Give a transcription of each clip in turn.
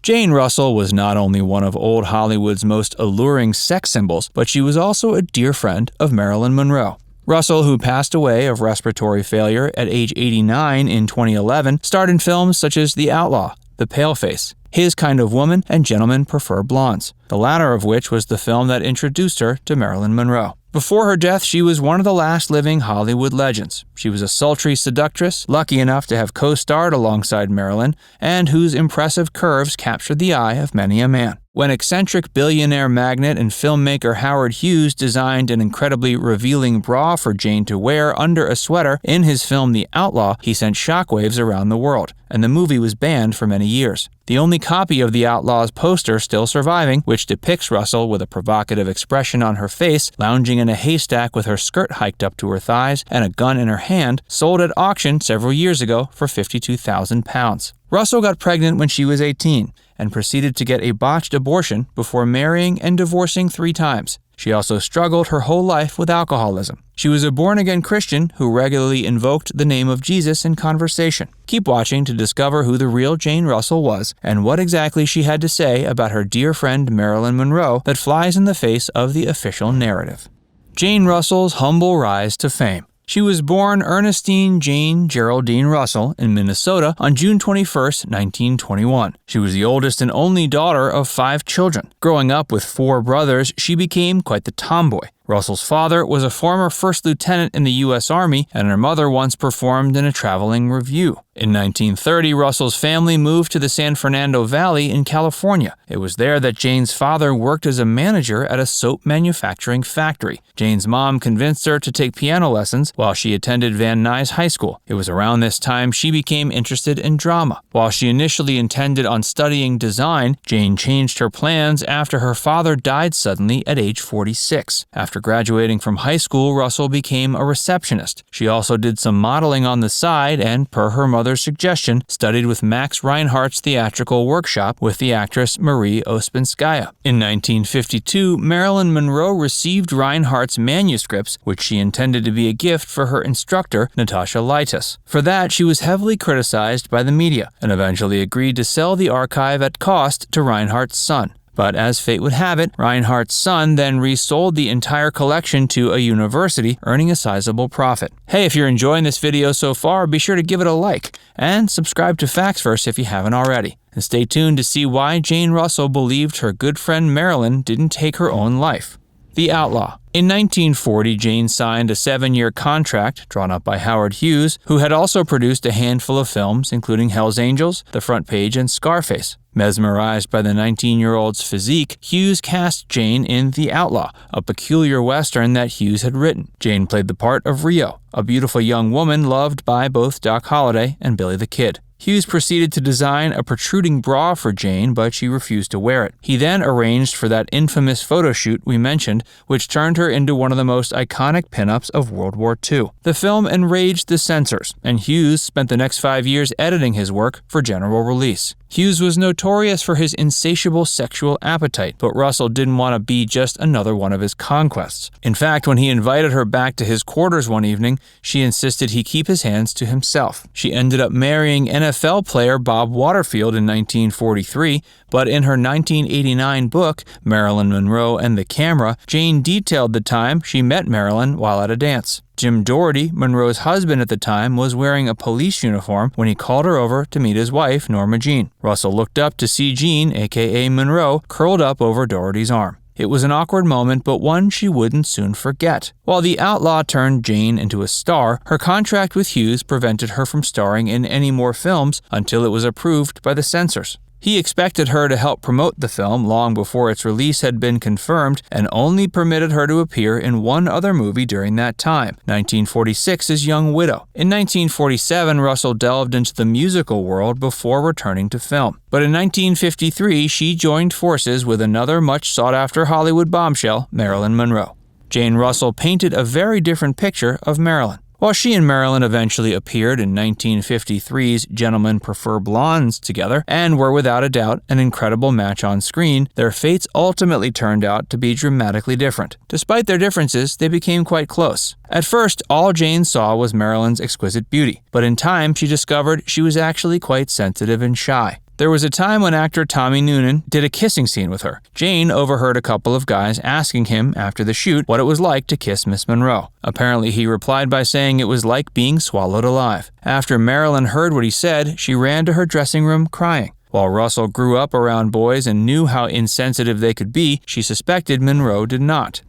Jane Russell was not only one of old Hollywood's most alluring sex symbols, but she was also a dear friend of Marilyn Monroe. Russell, who passed away of respiratory failure at age 89 in 2011, starred in films such as The Outlaw, The Paleface, His Kind of Woman, and Gentlemen Prefer Blondes, the latter of which was the film that introduced her to Marilyn Monroe. Before her death, she was one of the last living Hollywood legends. She was a sultry seductress, lucky enough to have co-starred alongside Marilyn, and whose impressive curves captured the eye of many a man. When eccentric billionaire magnate and filmmaker Howard Hughes designed an incredibly revealing bra for Jane to wear under a sweater in his film The Outlaw, he sent shockwaves around the world, and the movie was banned for many years. The only copy of The Outlaw's poster still surviving, which depicts Russell with a provocative expression on her face, lounging in a haystack with her skirt hiked up to her thighs and a gun in her hand, sold at auction several years ago for £52,000. Russell got pregnant when she was 18 and proceeded to get a botched abortion before marrying and divorcing 3 times. She also struggled her whole life with alcoholism. She was a born-again Christian who regularly invoked the name of Jesus in conversation. Keep watching to discover who the real Jane Russell was and what exactly she had to say about her dear friend Marilyn Monroe that flies in the face of the official narrative. Jane Russell's humble rise to fame. She was born Ernestine Jane Geraldine Russell in Minnesota on June 21, 1921. She was the oldest and only daughter of 5 children. Growing up with 4 brothers, she became quite the tomboy. Russell's father was a former first lieutenant in the U.S. Army, and her mother once performed in a traveling revue. In 1930, Russell's family moved to the San Fernando Valley in California. It was there that Jane's father worked as a manager at a soap manufacturing factory. Jane's mom convinced her to take piano lessons while she attended Van Nuys High School. It was around this time she became interested in drama. While she initially intended on studying design, Jane changed her plans after her father died suddenly at age 46. After graduating from high school, Russell became a receptionist. She also did some modeling on the side and, per her mother's suggestion, studied with Max Reinhardt's theatrical workshop with the actress Marie Ospinskaya. In 1952, Marilyn Monroe received Reinhardt's manuscripts, which she intended to be a gift for her instructor, Natasha Leitis. For that, she was heavily criticized by the media and eventually agreed to sell the archive at cost to Reinhardt's son. But as fate would have it, Reinhardt's son then resold the entire collection to a university, earning a sizable profit. Hey, if you're enjoying this video so far, be sure to give it a like, and subscribe to Factsverse if you haven't already. And stay tuned to see why Jane Russell believed her good friend Marilyn didn't take her own life. The Outlaw. In 1940, Jane signed a 7-year contract drawn up by Howard Hughes, who had also produced a handful of films, including Hell's Angels, The Front Page, and Scarface. Mesmerized by the 19-year-old's physique, Hughes cast Jane in The Outlaw, a peculiar western that Hughes had written. Jane played the part of Rio, a beautiful young woman loved by both Doc Holliday and Billy the Kid. Hughes proceeded to design a protruding bra for Jane, but she refused to wear it. He then arranged for that infamous photoshoot we mentioned, which turned her into one of the most iconic pinups of World War II. The film enraged the censors, and Hughes spent the next 5 years editing his work for general release. Hughes was notorious for his insatiable sexual appetite, but Russell didn't want to be just another one of his conquests. In fact, when he invited her back to his quarters one evening, she insisted he keep his hands to himself. She ended up marrying NFL player Bob Waterfield in 1943, but in her 1989 book, Marilyn Monroe and the Camera, Jane detailed the time she met Marilyn while at a dance. Jim Doherty, Monroe's husband at the time, was wearing a police uniform when he called her over to meet his wife, Norma Jean. Russell looked up to see Jean, aka Monroe, curled up over Doherty's arm. It was an awkward moment, but one she wouldn't soon forget. While The Outlaw turned Jane into a star, her contract with Hughes prevented her from starring in any more films until it was approved by the censors. He expected her to help promote the film long before its release had been confirmed and only permitted her to appear in one other movie during that time, 1946's Young Widow. In 1947, Russell delved into the musical world before returning to film. But in 1953, she joined forces with another much sought-after Hollywood bombshell, Marilyn Monroe. Jane Russell painted a very different picture of Marilyn. While she and Marilyn eventually appeared in 1953's Gentlemen Prefer Blondes together and were without a doubt an incredible match on screen, their fates ultimately turned out to be dramatically different. Despite their differences, they became quite close. At first, all Jane saw was Marilyn's exquisite beauty, but in time she discovered she was actually quite sensitive and shy. There was a time when actor Tommy Noonan did a kissing scene with her. Jane overheard a couple of guys asking him after the shoot what it was like to kiss Miss Monroe. Apparently, he replied by saying it was like being swallowed alive. After Marilyn heard what he said, she ran to her dressing room crying. While Russell grew up around boys and knew how insensitive they could be, she suspected Monroe did not.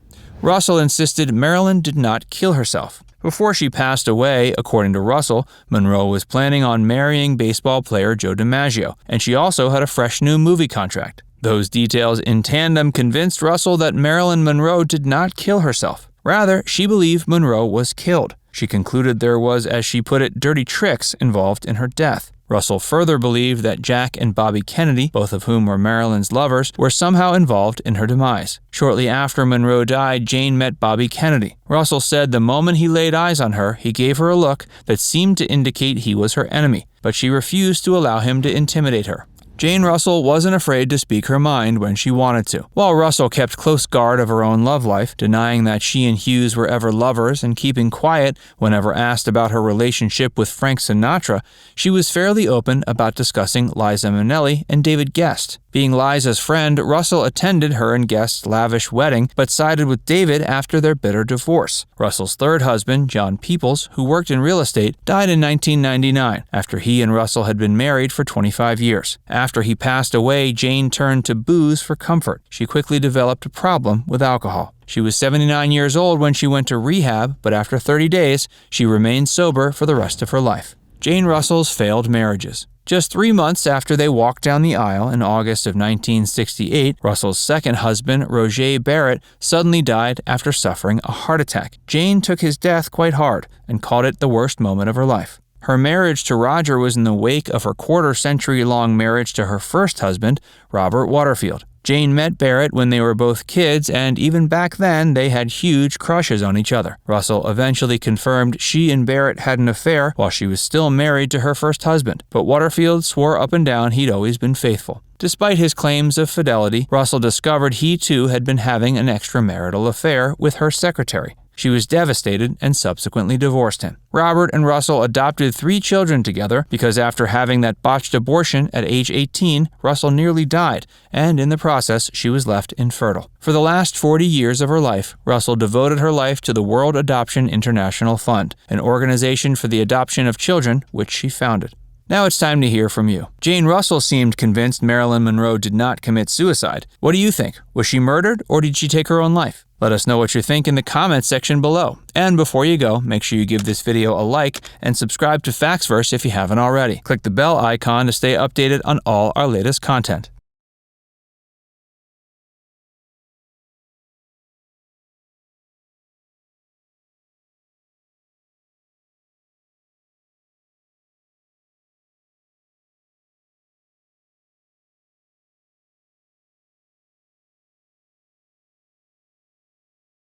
Russell insisted Marilyn did not kill herself. Before she passed away, according to Russell, Monroe was planning on marrying baseball player Joe DiMaggio, and she also had a fresh new movie contract. Those details in tandem convinced Russell that Marilyn Monroe did not kill herself. Rather, she believed Monroe was killed. She concluded there was, as she put it, dirty tricks involved in her death. Russell further believed that Jack and Bobby Kennedy, both of whom were Marilyn's lovers, were somehow involved in her demise. Shortly after Monroe died, Jane met Bobby Kennedy. Russell said the moment he laid eyes on her, he gave her a look that seemed to indicate he was her enemy, but she refused to allow him to intimidate her. Jane Russell wasn't afraid to speak her mind when she wanted to. While Russell kept close guard of her own love life, denying that she and Hughes were ever lovers and keeping quiet whenever asked about her relationship with Frank Sinatra, she was fairly open about discussing Liza Minnelli and David Guest. Being Liza's friend, Russell attended her and Guest's lavish wedding, but sided with David after their bitter divorce. Russell's third husband, John Peoples, who worked in real estate, died in 1999 after he and Russell had been married for 25 years. After he passed away, Jane turned to booze for comfort. She quickly developed a problem with alcohol. She was 79 years old when she went to rehab, but after 30 days, she remained sober for the rest of her life. Jane Russell's failed marriages. Just 3 months after they walked down the aisle in August of 1968, Russell's second husband, Roger Barrett, suddenly died after suffering a heart attack. Jane took his death quite hard and called it the worst moment of her life. Her marriage to Roger was in the wake of her quarter-century-long marriage to her first husband, Robert Waterfield. Jane met Barrett when they were both kids, and even back then, they had huge crushes on each other. Russell eventually confirmed she and Barrett had an affair while she was still married to her first husband, but Waterfield swore up and down he'd always been faithful. Despite his claims of fidelity, Russell discovered he too had been having an extramarital affair with her secretary. She was devastated and subsequently divorced him. Robert and Russell adopted 3 children together because after having that botched abortion at age 18, Russell nearly died, and in the process, she was left infertile. For the last 40 years of her life, Russell devoted her life to the World Adoption International Fund, an organization for the adoption of children which she founded. Now it's time to hear from you. Jane Russell seemed convinced Marilyn Monroe did not commit suicide. What do you think? Was she murdered or did she take her own life? Let us know what you think in the comments section below. And before you go, make sure you give this video a like and subscribe to Factsverse if you haven't already. Click the bell icon to stay updated on all our latest content.